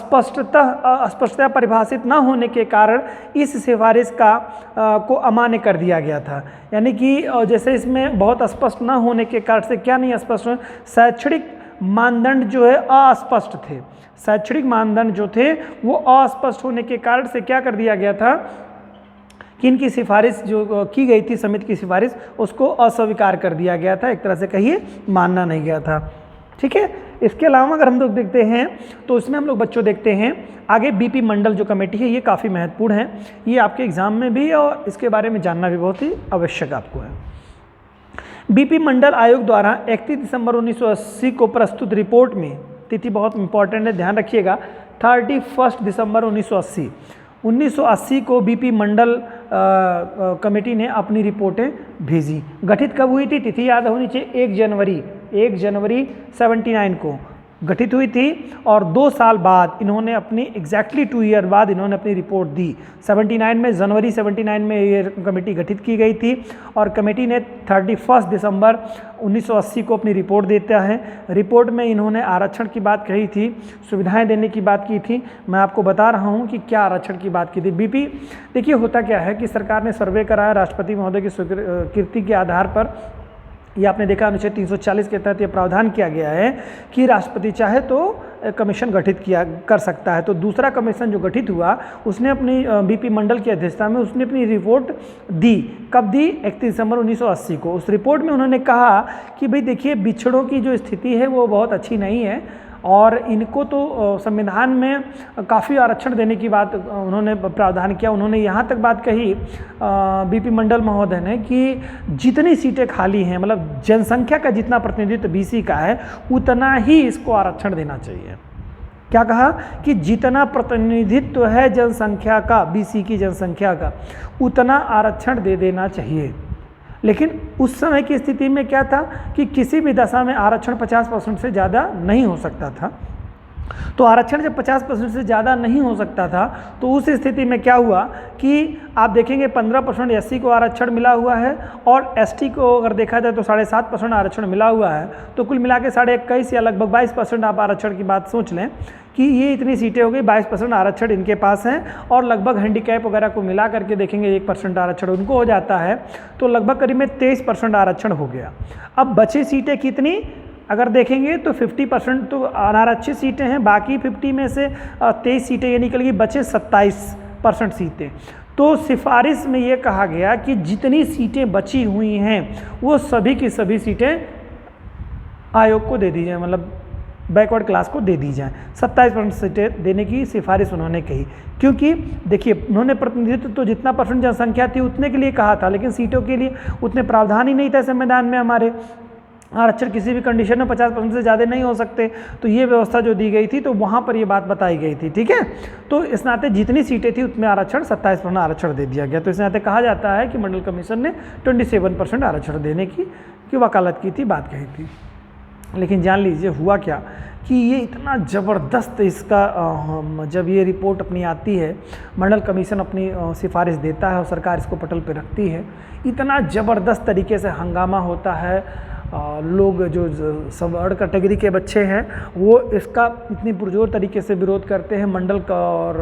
अस्पष्टता परिभाषित न होने के कारण इस सिफारिश को अमान्य कर दिया गया था। यानी कि जैसे इसमें बहुत स्पष्ट न होने के कारण से क्या नहीं स्पष्ट, शैक्षणिक मानदंड जो है अस्पष्ट थे। शैक्षणिक मानदंड जो थे वो अस्पष्ट होने के कारण से क्या कर दिया गया था कि इनकी सिफारिश जो की गई थी, समिति की सिफारिश, उसको अस्वीकार कर दिया गया था। एक तरह से कहिए मानना नहीं गया था। ठीक है। इसके अलावा अगर हम लोग देखते हैं तो इसमें हम लोग बच्चों देखते हैं आगे बीपी मंडल जो कमेटी है, ये काफ़ी महत्वपूर्ण है। ये आपके एग्जाम में भी और इसके बारे में जानना भी बहुत ही आवश्यक आपको है। बीपी मंडल आयोग द्वारा 31 दिसंबर 1980 को प्रस्तुत रिपोर्ट में, तिथि बहुत इंपॉर्टेंट है, ध्यान रखिएगा, 31 दिसंबर 1980 को बीपी मंडल कमेटी ने अपनी रिपोर्टें भेजी। गठित कब हुई थी? तिथि याद होनी चाहिए, 1 जनवरी 79 को गठित हुई थी और 2 साल बाद इन्होंने अपनी एग्जैक्टली 2 ईयर बाद इन्होंने अपनी रिपोर्ट दी। 79 में, जनवरी 79 में ये कमेटी गठित की गई थी और कमेटी ने 31 दिसंबर 1980 को अपनी रिपोर्ट देता है। रिपोर्ट में इन्होंने आरक्षण की बात कही थी, सुविधाएं देने की बात की थी। मैं आपको बता रहा हूं कि क्या आरक्षण की बात की थी। बीपी, देखिए होता क्या है कि सरकार ने सर्वे कराया राष्ट्रपति महोदय की स्वीकृति के आधार पर। ये आपने देखा अनुच्छेद 340 के तहत ये प्रावधान किया गया है कि राष्ट्रपति चाहे तो कमीशन गठित कर सकता है। तो दूसरा कमीशन जो गठित हुआ उसने अपनी बीपी मंडल की अध्यक्षता में उसने अपनी रिपोर्ट दी। कब दी? 31 दिसंबर 1980 को। उस रिपोर्ट में उन्होंने कहा कि भाई देखिए, बिछड़ों की जो स्थिति है वो बहुत अच्छी नहीं है और इनको तो संविधान में काफ़ी आरक्षण देने की बात उन्होंने प्रावधान किया। उन्होंने यहाँ तक बात कही बीपी मंडल महोदय ने कि जितनी सीटें खाली हैं, मतलब जनसंख्या का जितना प्रतिनिधित्व बीसी का है उतना ही इसको आरक्षण देना चाहिए। क्या कहा? कि जितना प्रतिनिधित्व है जनसंख्या का, बीसी की जनसंख्या का, उतना आरक्षण दे देना चाहिए। लेकिन उस समय की स्थिति में क्या था कि किसी भी दशा में आरक्षण 50% से ज़्यादा नहीं हो सकता था। तो आरक्षण जब 50% से ज़्यादा नहीं हो सकता था तो उस स्थिति में क्या हुआ कि आप देखेंगे 15% एससी को आरक्षण मिला हुआ है और एसटी को अगर देखा जाए तो 7.5% आरक्षण मिला हुआ है। तो कुल मिला के 21.5 या लगभग 22% आप आरक्षण की बात सोच लें कि ये इतनी सीटें हो गई, 22% आरक्षण इनके पास हैं और लगभग हैंडीकैप वगैरह को मिला करके देखेंगे 1% आरक्षण उनको हो जाता है। तो लगभग करीब में 23% आरक्षण हो गया। अब बची सीटें कितनी अगर देखेंगे तो 50% तो अनारक्षित सीटें हैं, बाकी 50 में से 23 सीटें ये निकल गई, बचे 27% सीटें। तो सिफारिश में ये कहा गया कि जितनी सीटें बची हुई हैं वो सभी की सभी सीटें आयोग को दे दी जाए, मतलब बैकवर्ड क्लास को दे दी जाए। 27% सीटें देने की सिफारिश उन्होंने कही, क्योंकि देखिए उन्होंने प्रतिनिधित्व तो जितना परसेंट जनसंख्या थी उतने के लिए कहा था, लेकिन सीटों के लिए उतने प्रावधान ही नहीं था संविधान में हमारे। आरक्षण किसी भी कंडीशन में 50% से ज़्यादा नहीं हो सकते। तो ये व्यवस्था जो दी गई थी तो वहाँ पर ये बात बताई गई थी। ठीक है। तो इस नाते जितनी सीटें थी उतने आरक्षण 27% आरक्षण दे दिया गया। तो इस नाते कहा जाता है कि मंडल कमीशन ने 27% आरक्षण देने की वकालत की थी, बात कही थी। लेकिन जान लीजिए हुआ क्या कि ये इतना ज़बरदस्त इसका जब ये रिपोर्ट अपनी आती है, मंडल कमीशन अपनी सिफारिश देता है और सरकार इसको पटल पे रखती है, इतना ज़बरदस्त तरीके से हंगामा होता है। लोग जो सवर्ण कैटेगरी के बच्चे हैं वो इसका इतनी पुरजोर तरीके से विरोध करते हैं। मंडल का और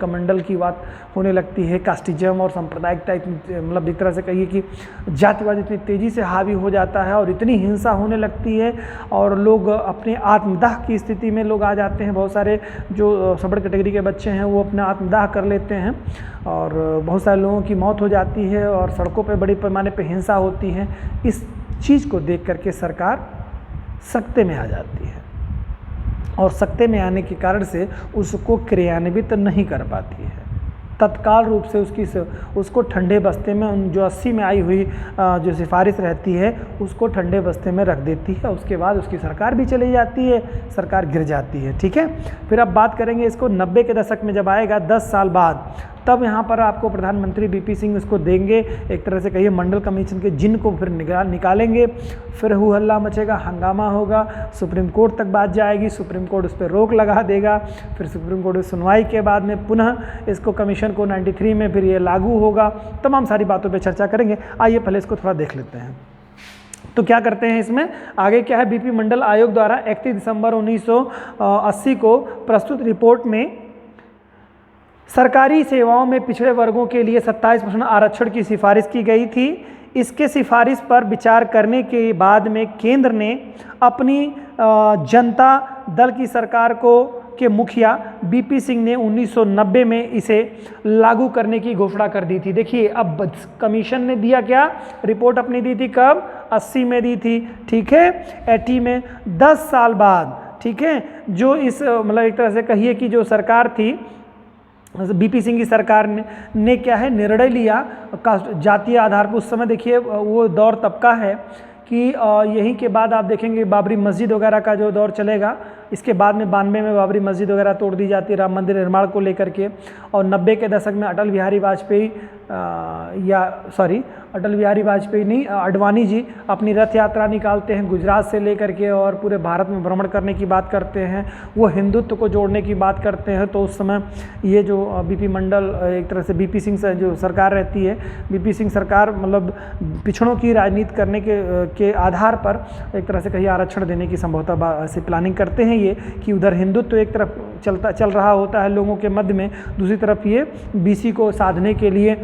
मंडल की बात होने लगती है। कास्टिज्म और सांप्रदायिकता इतनी, मतलब एक तरह से कहिए कि जातिवाद इतनी तेज़ी से हावी हो जाता है और इतनी हिंसा होने लगती है और लोग अपने आत्मदाह की स्थिति में लोग आ जाते हैं। बहुत सारे जो सवर्ण कैटेगरी के बच्चे हैं वो अपना आत्मदाह कर लेते हैं और बहुत सारे लोगों की मौत हो जाती है और सड़कों पर बड़े पैमाने पर हिंसा होती है। इस चीज़ को देख करके सरकार सख्ते में आ जाती है और सख्ते में आने के कारण से उसको क्रियान्वित नहीं कर पाती है। तत्काल रूप से उसको ठंडे बस्ते में, जो 80 में आई हुई जो सिफारिश रहती है उसको ठंडे बस्ते में रख देती है। उसके बाद उसकी सरकार भी चली जाती है, सरकार गिर जाती है। ठीक है। फिर अब बात करेंगे इसको 90 के दशक में जब आएगा 10 साल बाद, तब यहाँ पर आपको प्रधानमंत्री बीपी सिंह इसको देंगे, एक तरह से कहिए मंडल कमीशन के जिन को फिर निकालेंगे। फिर हु हल्ला मचेगा, हंगामा होगा, सुप्रीम कोर्ट तक बात जाएगी, सुप्रीम कोर्ट उस पर रोक लगा देगा। फिर सुप्रीम कोर्ट की सुनवाई के बाद में पुनः इसको कमीशन को 93 में फिर ये लागू होगा। तमाम सारी बातों पर चर्चा करेंगे। आइए पहले इसको थोड़ा देख लेते हैं। तो क्या करते हैं इसमें आगे क्या है, बीपी मंडल आयोग द्वारा 31 दिसंबर 1980 को प्रस्तुत रिपोर्ट में सरकारी सेवाओं में पिछड़े वर्गों के लिए 27% आरक्षण की सिफारिश की गई थी। इसके सिफारिश पर विचार करने के बाद में केंद्र ने अपनी जनता दल की सरकार के मुखिया बीपी सिंह ने 1990 में इसे लागू करने की घोषणा कर दी थी। देखिए अब कमीशन ने दिया क्या, रिपोर्ट अपनी दी थी कब, 80 में दी थी, ठीक है, 80 में 10 साल बाद, ठीक है, जो इस मतलब एक तरह से कहिए कि जो सरकार थी बीपी सिंह की सरकार ने क्या है निर्णय लिया जातीय आधार पर। उस समय देखिए वो दौर तबका है कि यहीं के बाद आप देखेंगे बाबरी मस्जिद वगैरह का जो दौर चलेगा, इसके बाद में 92 में बाबरी मस्जिद वगैरह तोड़ दी जाती है राम मंदिर निर्माण को लेकर के, और 90 के दशक में अटल बिहारी वाजपेयी नहीं, अडवाणी जी अपनी रथ यात्रा निकालते हैं गुजरात से लेकर के और पूरे भारत में भ्रमण करने की बात करते हैं, वो हिंदुत्व को जोड़ने की बात करते हैं। तो उस समय ये जो बीपी मंडल एक तरह से बीपी सिंह से जो सरकार रहती है, बीपी सिंह सरकार मतलब पिछड़ों की राजनीति करने के आधार पर एक तरह से कहीं आरक्षण देने की संभवतः से प्लानिंग करते हैं ये कि उधर हिंदुत्व एक तरफ चल रहा होता है लोगों के मध्य में, दूसरी तरफ ये बीसी को साधने के लिए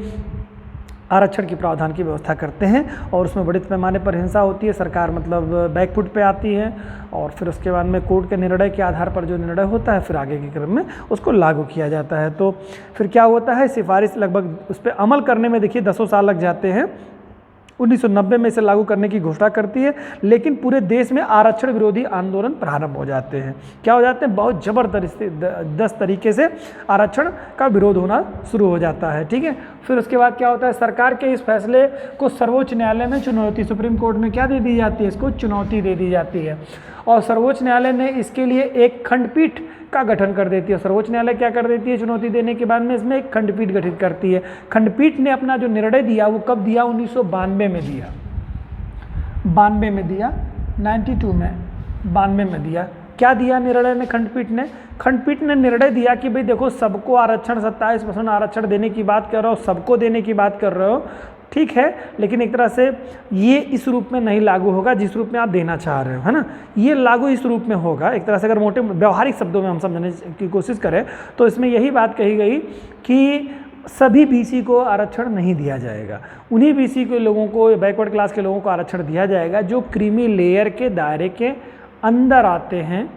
आरक्षण की प्रावधान की व्यवस्था करते हैं और उसमें बड़े पैमाने पर हिंसा होती है, सरकार मतलब बैकफुट पे आती है और फिर उसके बाद में कोर्ट के निर्णय के आधार पर जो निर्णय होता है फिर आगे के क्रम में उसको लागू किया जाता है। तो फिर क्या होता है, सिफारिश लगभग उस पर अमल करने में देखिए 10 साल लग जाते हैं। 1990 में इसे लागू करने की घोषणा करती है, लेकिन पूरे देश में आरक्षण विरोधी आंदोलन प्रारंभ हो जाते हैं। क्या हो जाते हैं, बहुत जबरदस्त तरीके से आरक्षण का विरोध होना शुरू हो जाता है, ठीक है। फिर उसके बाद क्या होता है, सरकार के इस फैसले को सर्वोच्च न्यायालय में चुनौती, सुप्रीम कोर्ट में क्या दे दी जाती है, इसको चुनौती दे दी जाती है और सर्वोच्च न्यायालय ने इसके लिए एक खंडपीठ का गठन कर देती है। सर्वोच्च न्यायालय क्या कर देती है, चुनौती देने के बाद में इसमें एक खंडपीठ गठित करती है। खंडपीठ ने अपना जो निर्णय दिया वो कब दिया, 1992 में दिया, 92 में दिया, 92 में 92 में दिया। क्या दिया निर्णय ने खंडपीठ ने, खंडपीठ ने निर्णय दिया कि भाई देखो सबको आरक्षण 27% आरक्षण देने की बात कर रहे हो, सबको देने की बात कर रहे हो, ठीक है, लेकिन एक तरह से ये इस रूप में नहीं लागू होगा जिस रूप में आप देना चाह रहे हो, है ना। ये लागू इस रूप में होगा, एक तरह से अगर मोटे व्यवहारिक शब्दों में हम समझने की कोशिश करें तो इसमें यही बात कही गई कि सभी बीसी को आरक्षण नहीं दिया जाएगा, उन्हीं बीसी के लोगों को, बैकवर्ड क्लास के लोगों को आरक्षण दिया जाएगा जो क्रीमी लेयर के दायरे के अंदर आते हैं।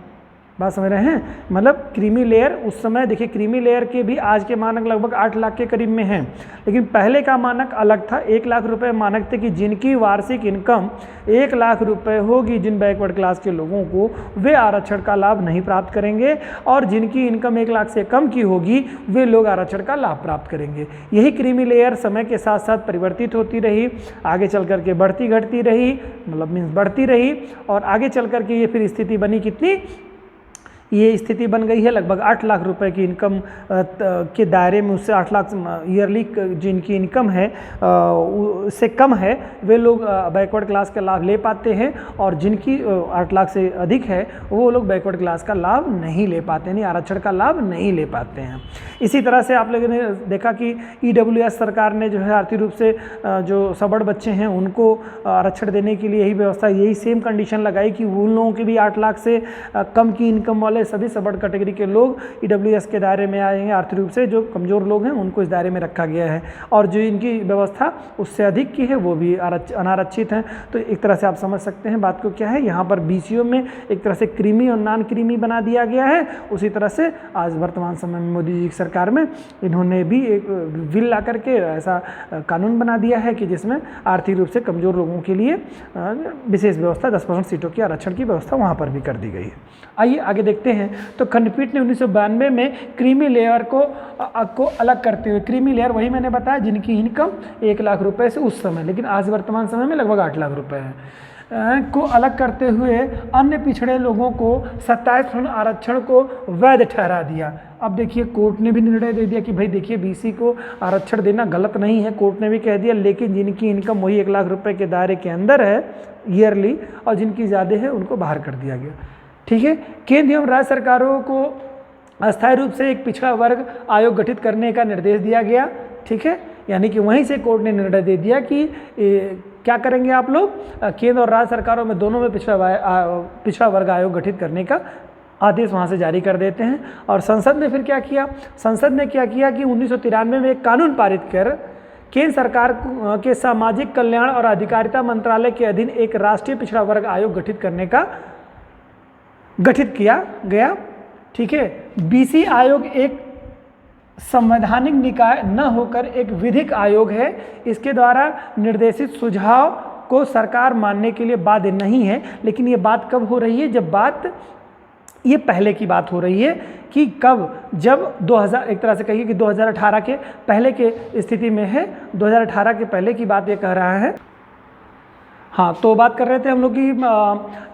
बात समझ रहे हैं, मतलब क्रीमी लेयर उस समय देखिए, क्रीमी लेयर के भी आज के मानक लगभग 8 लाख के करीब में हैं, लेकिन पहले का मानक अलग था। 1 लाख रुपए मानक थे कि जिनकी वार्षिक इनकम 1 लाख रुपए होगी, जिन बैकवर्ड क्लास के लोगों को, वे आरक्षण का लाभ नहीं प्राप्त करेंगे और जिनकी इनकम 1 लाख से कम की होगी वे लोग आरक्षण का लाभ प्राप्त करेंगे। यही क्रीमी लेयर समय के साथ साथ परिवर्तित होती रही, आगे चल करके बढ़ती घटती रही, मतलब मीन्स बढ़ती रही और आगे चल करके ये फिर स्थिति बनी कितनी, ये स्थिति बन गई है लगभग 8 लाख रुपए की इनकम के दायरे में, उससे 8 लाख ईयरली जिनकी इनकम है उससे कम है वे लोग बैकवर्ड क्लास का लाभ ले पाते हैं और जिनकी 8 लाख से अधिक है वो लोग बैकवर्ड क्लास का लाभ नहीं ले पाते, नहीं आरक्षण का लाभ नहीं ले पाते हैं। इसी तरह से आप लोगों ने देखा कि EWS सरकार ने जो है आर्थिक रूप से जो सबड़ बच्चे हैं उनको आरक्षण देने के लिए यही व्यवस्था, यही सेम कंडीशन लगाई कि उन लोगों की भी 8 लाख से कम की इनकम वाले सभी सबड़ कैटेगरी के लोग EWS के दायरे में आएंगे। आर्थिक रूप से जो कमज़ोर लोग हैं उनको इस दायरे में रखा गया है और जो इनकी व्यवस्था उससे अधिक की है वो भी अनारक्षित हैं। तो एक तरह से आप समझ सकते हैं बात को क्या है, यहाँ पर BCO में एक तरह से क्रीमी और नॉन क्रीमी बना दिया गया है। उसी तरह से आज वर्तमान समय में मोदी जी की सरकार में इन्होंने भी एक बिल ला करके ऐसा कानून बना दिया है कि जिसमें आर्थिक रूप से कमज़ोर लोगों के लिए विशेष व्यवस्था 10% सीटों की आरक्षण की व्यवस्था वहाँ पर भी कर दी गई है। आइए आगे देखते हैं। तो खंडपीठ ने 1992 में क्रीमी लेयर को अलग करते हुए, क्रीमी लेयर वही मैंने बताया जिनकी इनकम 1 लाख रुपए से उस समय, लेकिन आज वर्तमान समय में लगभग 8 लाख रुपए है, को अलग करते हुए अन्य पिछड़े लोगों को 27% आरक्षण को वैध ठहरा दिया। अब देखिए कोर्ट ने भी निर्णय दे दिया कि भाई देखिए BC को आरक्षण देना गलत नहीं है, कोर्ट ने भी कह दिया, लेकिन जिनकी इनकम वही 1 लाख रुपए के दायरे के अंदर है ईयरली और जिनकी ज़्यादा है उनको बाहर कर दिया गया। ठीक है, केंद्र एवं राज्य सरकारों को अस्थायी रूप से एक पिछड़ा वर्ग आयोग गठित करने का निर्देश दिया गया। ठीक है, यानी कि वहीं से कोर्ट ने निर्णय दे दिया कि क्या करेंगे आप लोग? केंद्र और राज्य सरकारों में दोनों में पिछड़ा वर्ग आयोग गठित करने का आदेश वहाँ से जारी कर देते हैं। और संसद ने फिर क्या किया? संसद ने क्या किया कि 1993 में एक कानून पारित कर केंद्र सरकार के सामाजिक कल्याण और अधिकारिता मंत्रालय के अधीन एक राष्ट्रीय पिछड़ा वर्ग आयोग गठित किया गया। ठीक है, बीसी आयोग एक संवैधानिक निकाय न होकर एक विधिक आयोग है। इसके द्वारा निर्देशित सुझाव को सरकार मानने के लिए बाध्य नहीं है। लेकिन ये बात कब हो रही है? ये पहले की बात हो रही है कि कब? जब 2000, एक तरह से कहिए कि 2018 के पहले के स्थिति में है। 2018 के पहले की बात ये कह रहा है। हाँ, तो बात कर रहे थे हम लोग की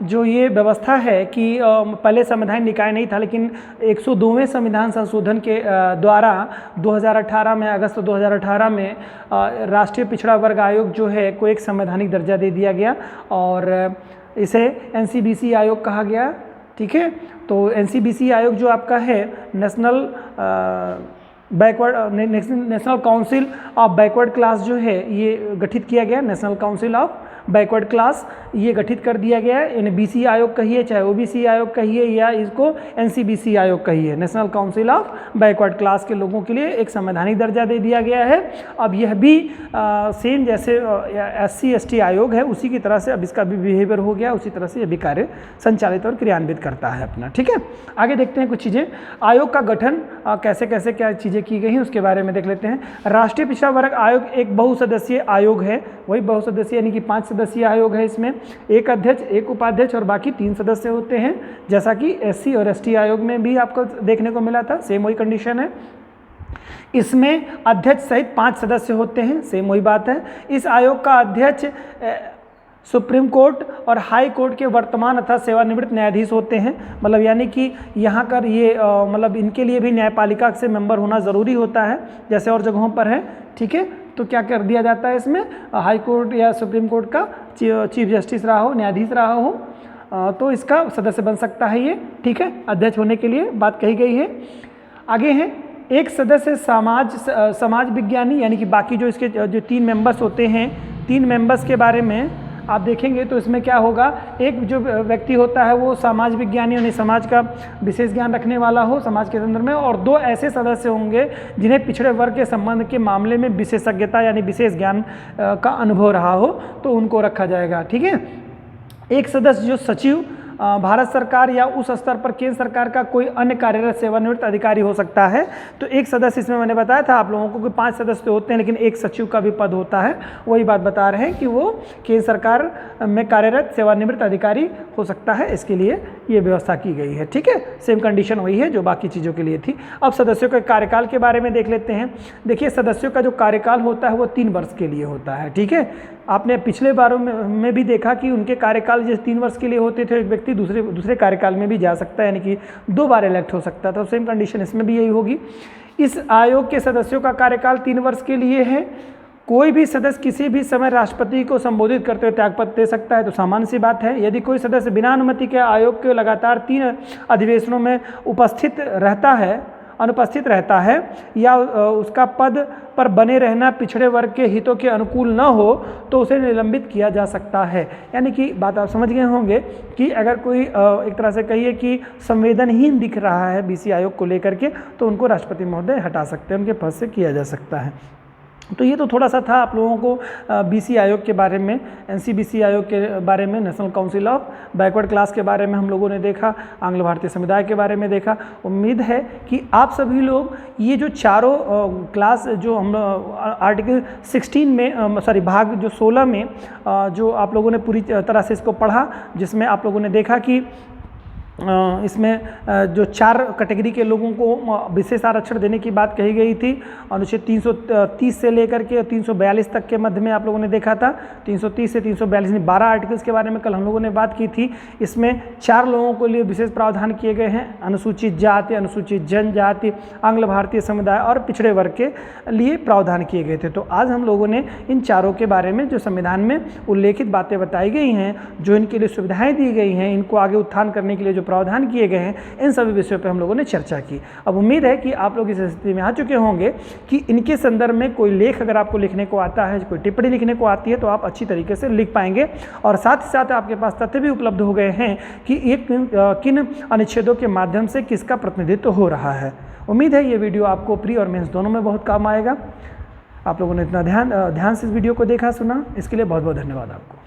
जो ये व्यवस्था है कि पहले संवैधानिक निकाय नहीं था, लेकिन 102वें संविधान संशोधन के द्वारा 2018 में, अगस्त 2018 में राष्ट्रीय पिछड़ा वर्ग आयोग जो है को एक संवैधानिक दर्जा दे दिया गया और इसे NCBC आयोग कहा गया। ठीक है, तो NCBC आयोग जो आपका है national council of backward class जो है ये गठित किया गया। National council of backward class ये गठित कर दिया गया है। यानी BC आयोग कहिए, चाहे OBC आयोग कहिए, या इसको NCBC आयोग कहिए, national council of backward class के लोगों के लिए एक संवैधानिक दर्जा दे दिया गया है। अब यह भी सेम जैसे SC ST आयोग है उसी की तरह से अब इसका भी बिहेवियर हो गया, उसी तरह से यह भी कार्य संचालित और क्रियान्वित करता है अपना। ठीक है, आगे देखते हैं कुछ चीज़ें। आयोग का गठन कैसे कैसे क्या चीज़ें की गई हैं उसके बारे में देख लेते हैं। राष्ट्रीय पिछड़ा वर्ग आयोग एक बहुसदस्यीय आयोग है। वही बहुसदस्यीय यानी कि 5 सदस्यीय आयोग है। इसमें एक अध्यक्ष, एक उपाध्यक्ष और बाकी 3 सदस्य होते हैं, जैसा कि SC और ST आयोग में भी आपको देखने को मिला था। सेम वही कंडीशन है। इसमें अध्यक्ष सहित 5 सदस्य होते हैं, सेम वही बात है। इस आयोग का अध्यक्ष सुप्रीम कोर्ट और हाई कोर्ट के वर्तमान अथवा सेवानिवृत्त न्यायाधीश होते हैं। मतलब यानी कि यहाँ कर ये मतलब इनके लिए भी न्यायपालिका से मेंबर होना ज़रूरी होता है, जैसे और जगहों पर है। ठीक है, तो क्या कर दिया जाता है इसमें? हाई कोर्ट या सुप्रीम कोर्ट का चीफ जस्टिस रहा हो, न्यायाधीश रहा हो, तो इसका सदस्य बन सकता है ये। ठीक है, अध्यक्ष होने के लिए बात कही गई है। आगे है एक सदस्य समाज विज्ञानी, यानी कि बाकी जो इसके जो 3 मेंबर्स होते हैं, 3 मेंबर्स के बारे में आप देखेंगे तो इसमें क्या होगा? एक जो व्यक्ति होता है वो समाज विज्ञानी यानी समाज का विशेष ज्ञान रखने वाला हो समाज के संदर्भ में, और 2 ऐसे सदस्य होंगे जिन्हें पिछड़े वर्ग के संबंध के मामले में विशेषज्ञता यानी विशेष ज्ञान का अनुभव रहा हो, तो उनको रखा जाएगा। ठीक है, एक सदस्य जो सचिव भारत सरकार या उस स्तर पर केंद्र सरकार का कोई अन्य कार्यरत सेवानिवृत्त अधिकारी हो सकता है। तो एक सदस्य, इसमें मैंने बताया था आप लोगों को कि 5 सदस्य होते हैं, लेकिन एक सचिव का भी पद होता है। वही बात बता रहे हैं कि वो केंद्र सरकार में कार्यरत सेवानिवृत्त अधिकारी हो सकता है, इसके लिए ये व्यवस्था की गई है। ठीक है, सेम कंडीशन वही है जो बाकी चीज़ों के लिए थी। अब सदस्यों के कार्यकाल के बारे में देख लेते हैं। देखिए, सदस्यों का जो कार्यकाल होता है वो 3 वर्ष के लिए होता है। ठीक है, आपने पिछले बारों में भी देखा कि उनके कार्यकाल जैसे 3 वर्ष के लिए होते थे, एक व्यक्ति दूसरे कार्यकाल में भी जा सकता है, यानी कि 2 बार इलेक्ट हो सकता है। तो सेम कंडीशन इसमें भी यही होगी। इस आयोग के सदस्यों का कार्यकाल 3 वर्ष के लिए है। कोई भी सदस्य किसी भी समय राष्ट्रपति को संबोधित करते हुए त्यागपत्र दे सकता है, तो सामान्य सी बात है। यदि कोई सदस्य बिना अनुमति के आयोग के लगातार 3 अधिवेशनों में अनुपस्थित रहता है या उसका पद पर बने रहना पिछड़े वर्ग के हितों के अनुकूल न हो, तो उसे निलंबित किया जा सकता है। यानी कि बात आप समझ गए होंगे कि अगर कोई एक तरह से कहिए कि संवेदनहीन दिख रहा है BC आयोग को लेकर के, तो उनको राष्ट्रपति महोदय हटा सकते हैं, उनके पद से किया जा सकता है। तो ये तो थोड़ा सा था आप लोगों को BC आयोग के बारे में, NCBC आयोग के बारे में, national council of backward class के बारे में हम लोगों ने देखा, आंग्ल भारतीय समुदाय के बारे में देखा। उम्मीद है कि आप सभी लोग ये जो चारों क्लास जो हम आर्टिकल 16 में भाग जो 16 में जो आप लोगों ने पूरी तरह से इसको पढ़ा, जिसमें आप लोगों ने देखा कि इसमें जो 4 कैटेगरी के लोगों को विशेष आरक्षण देने की बात कही गई थी। अनुच्छेद 330 से लेकर के 342 तक के मध्य में आप लोगों ने देखा था। 330 से 342 यानी 12 आर्टिकल्स के बारे में कल हम लोगों ने बात की थी। इसमें 4 लोगों के लिए विशेष प्रावधान किए गए हैं, अनुसूचित जाति, अनुसूचित जनजाति, आंग्ल भारतीय समुदाय और पिछड़े वर्ग के लिए प्रावधान किए गए थे। तो आज हम लोगों ने इन चारों के बारे में जो संविधान में उल्लेखित बातें बताई गई हैं, जो इनके लिए सुविधाएँ दी गई हैं, इनको आगे उत्थान करने के लिए जो प्रावधान किए गए हैं, इन सभी विषयों पर हम लोगों ने चर्चा की। अब उम्मीद है कि आप लोग इस स्थिति में आ चुके होंगे कि इनके संदर्भ में कोई लेख अगर आपको लिखने को आता है, कोई टिप्पणी लिखने को आती है, तो आप अच्छी तरीके से लिख पाएंगे। और साथ ही साथ आपके पास तथ्य भी उपलब्ध हो गए हैं कि एक किन अनुच्छेदों के माध्यम से किसका प्रतिनिधित्व हो रहा है। उम्मीद है ये वीडियो आपको प्री और मेंस दोनों में बहुत काम आएगा। आप लोगों ने इतना ध्यान से इस वीडियो को देखा सुना, इसके लिए बहुत बहुत धन्यवाद आपको।